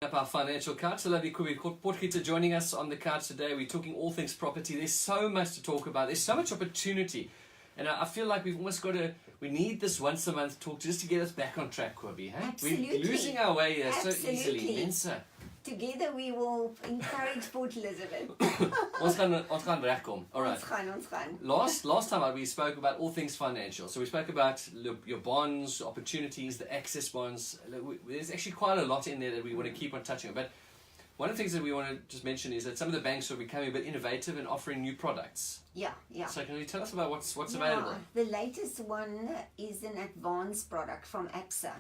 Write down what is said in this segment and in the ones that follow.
Up our financial couch. The lovely Kobie Potgieter joining us on the couch today. We're talking all things property. There's so much to talk about. There's so much opportunity. And I feel like we've almost got to, we need this once a month talk just to get us back on track, Kobie. Hey? Absolutely. We're losing our way here so Absolutely. easily. Mensa. Together we will encourage Port Elizabeth. Ons gaan regkom. All right. Ons gaan. Last time we spoke about all things financial. So we spoke about your bonds, opportunities, the access bonds. There's actually quite a lot in there that we want to keep on touching on. But one of the things that we want to just mention is that some of the banks are becoming a bit innovative and offering new products. Yeah. So can you tell us about what's available? The latest one is an advanced product from ABSA.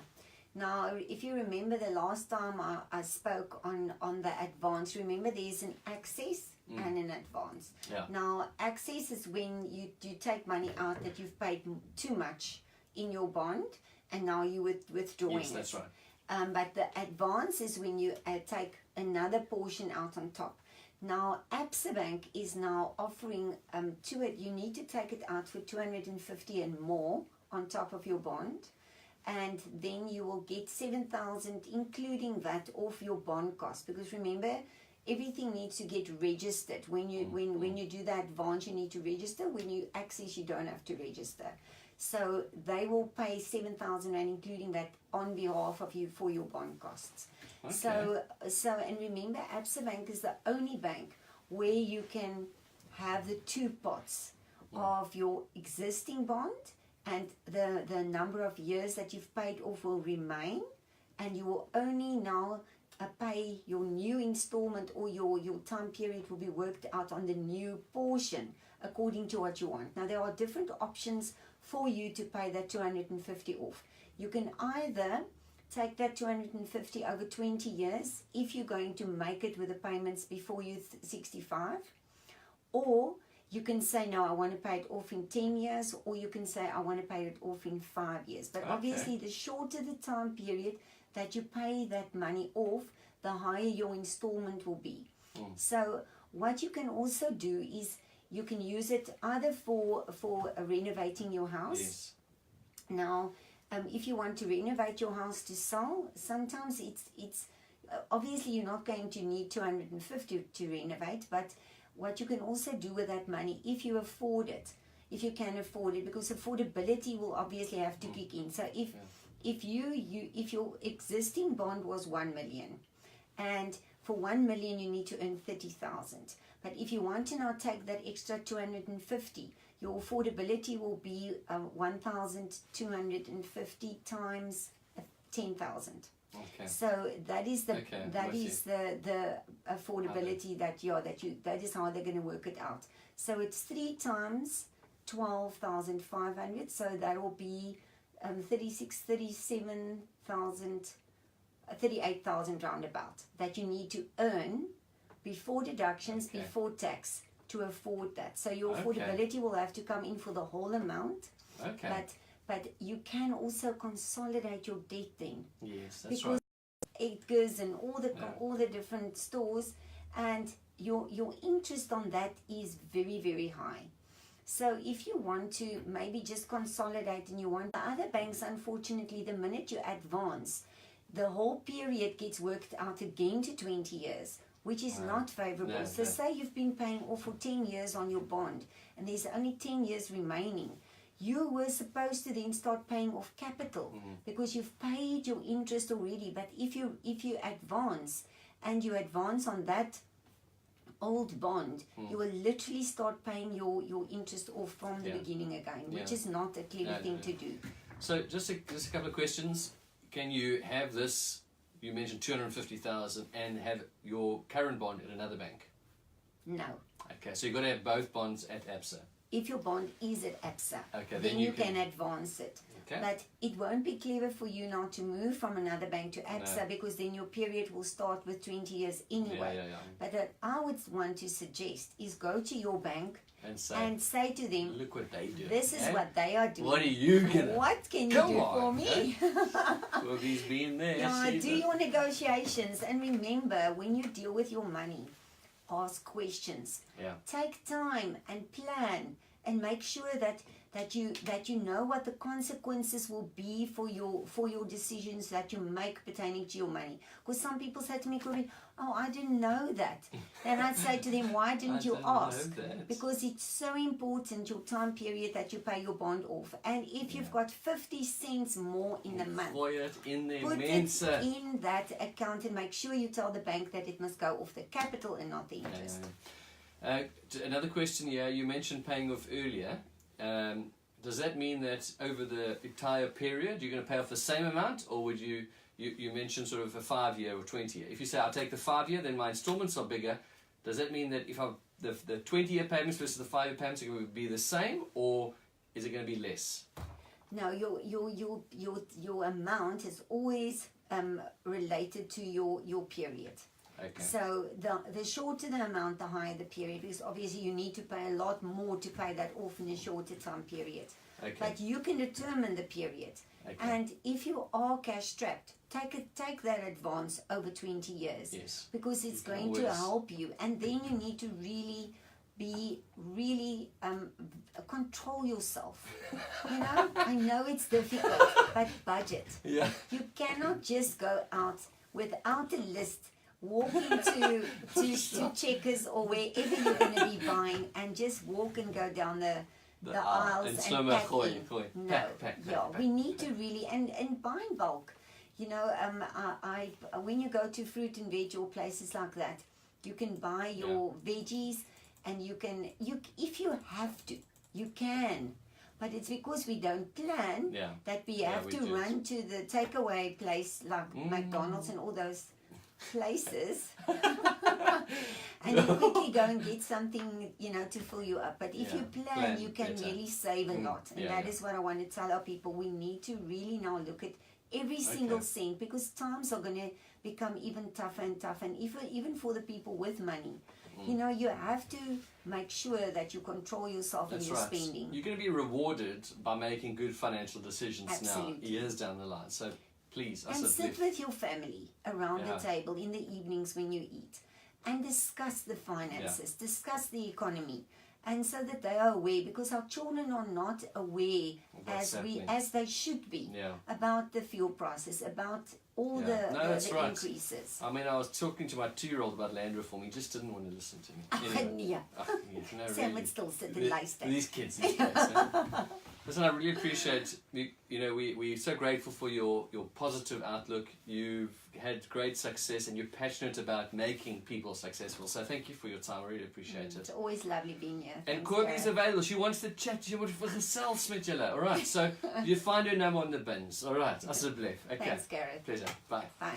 Now, if you remember the last time I spoke on the advance, remember there's an access and an advance. Yeah. Now, access is when you take money out that you've paid too much in your bond and now you're withdrawing Yes, that's it. right. But the advance is when you take another portion out on top. Now, ABSA Bank is now offering to it, you need to take it out for 250 and more on top of your bond. And then you will get 7,000 including that off your bond cost, because remember everything needs to get registered. When you when you do the advance you need to register. When you access you don't have to register. So they will pay 7,000 rand including that on behalf of you for your bond costs. Okay. So and remember ABSA Bank is the only bank where you can have the two pots of your existing bond, and the number of years that you've paid off will remain, and you will only now pay your new installment, or your time period will be worked out on the new portion according to what you want. Now there are different options for you to pay that 250 off. You can either take that 250 over 20 years if you're going to make it with the payments before you're 65, or you can say, no, I want to pay it off in 10 years, or you can say, I want to pay it off in 5 years. But obviously, the shorter the time period that you pay that money off, the higher your installment will be. So what you can also do is you can use it either for renovating your house. Yes. Now, if you want to renovate your house to sell, sometimes it's obviously you're not going to need 250 to renovate, but what you can also do with that money, if you afford it, if you can afford it, because affordability will obviously have to kick in. So if your existing bond was 1 million, and for 1 million you need to earn 30,000, but if you want to now take that extra 250, your affordability will be 1,250 times 10,000. Okay. So that is the the affordability that is how they're going to work it out. So it's 3 times 12,500. So that will be 38,000 roundabout that you need to earn before deductions, before tax, to afford that. So your affordability will have to come in for the whole amount. Okay. But you can also consolidate your debt then. Yes, that's because right. Edgar's and all the different stores, and your interest on that is very, very high. So if you want to maybe just consolidate, and you want the other banks, unfortunately, the minute you advance, the whole period gets worked out again to 20 years, which is not favorable. No, so say you've been paying off for 10 years on your bond, and there's only 10 years remaining. You were supposed to then start paying off capital because you've paid your interest already. But if you advance, and you advance on that old bond, you will literally start paying your interest off from the beginning again, which is not a clever thing to do. So just a couple of questions. Can you have this, you mentioned 250,000, and have your current bond at another bank? No. Okay, so you've got to have both bonds at ABSA. If your bond is at ABSA, okay, then you can advance it. Okay. But it won't be clever for you now to move from another bank to ABSA, because then your period will start with 20 years anyway. But what I would want to suggest is go to your bank and say to them, look what they do. This is what they are doing. What are you going to What can you do for me? Well, he's been there. Do your negotiations, and remember, when you deal with your money, ask questions. Take time and plan, and make sure that that you know what the consequences will be for your decisions that you make pertaining to your money. Because some people say to me, Kobie, oh, I didn't know that. And I'd say to them, why didn't you ask? Because it's so important, your time period that you pay your bond off. And if you've got 50 cents more in a month, put it in there, put it in that account and make sure you tell the bank that it must go off the capital and not the interest. Another question here, you mentioned paying off earlier. Does that mean that over the entire period you're going to pay off the same amount, or would you mentioned sort of a 5-year or 20-year? If you say I'll take the 5-year, then my installments are bigger. Does that mean that if the 20-year payments versus the 5-year payments are going to be the same, or is it going to be less? No, your amount is always related to your period. Okay. So the shorter the amount, the higher the period, because obviously you need to pay a lot more to pay that off in a shorter time period. Okay. But you can determine the period. Okay. And if you are cash strapped, take that advance over 20 years. Yes. Because it's going to help you. And then you need to really control yourself. You know, I know it's difficult, but budget. Yeah. You cannot just go out without a list, walk into to Checkers or wherever you're going to be buying, and just walk and go down the aisles and pack in. No, pack. We need to really and buy in bulk. You know, I when you go to fruit and veg or places like that, you can buy your veggies, and if you have to, you can. But it's because we don't plan that we have to run to the takeaway place like McDonald's and all those places and you quickly go and get something, you know, to fill you up. But if you plan, you can really save a lot. And that is what I want to tell our people. We need to really now look at every single cent, because times are going to become even tougher and tougher. And even for the people with money, you know, you have to make sure that you control yourself in your spending. You're going to be rewarded by making good financial decisions now, Absolutely. years down the line. So please, and sit with your family around the table in the evenings when you eat, and discuss the finances, discuss the economy, and so that they are aware, because our children are not aware as they should be about the fuel prices, about all the increases. I mean, I was talking to my 2-year-old about land reform. He just didn't want to listen to me. Anyway. Sam would still sit and listen. These kids these days. Listen, I really appreciate, we're so grateful for your positive outlook. You've had great success and you're passionate about making people successful. So thank you for your time. I really appreciate it. It's always lovely being here. And Kobie's available. She wants to chat to you for herself, Smidjela. All right, so you find her number on the bins. All right, asseblief. Okay. Thanks, Gareth. Pleasure. Bye. Bye.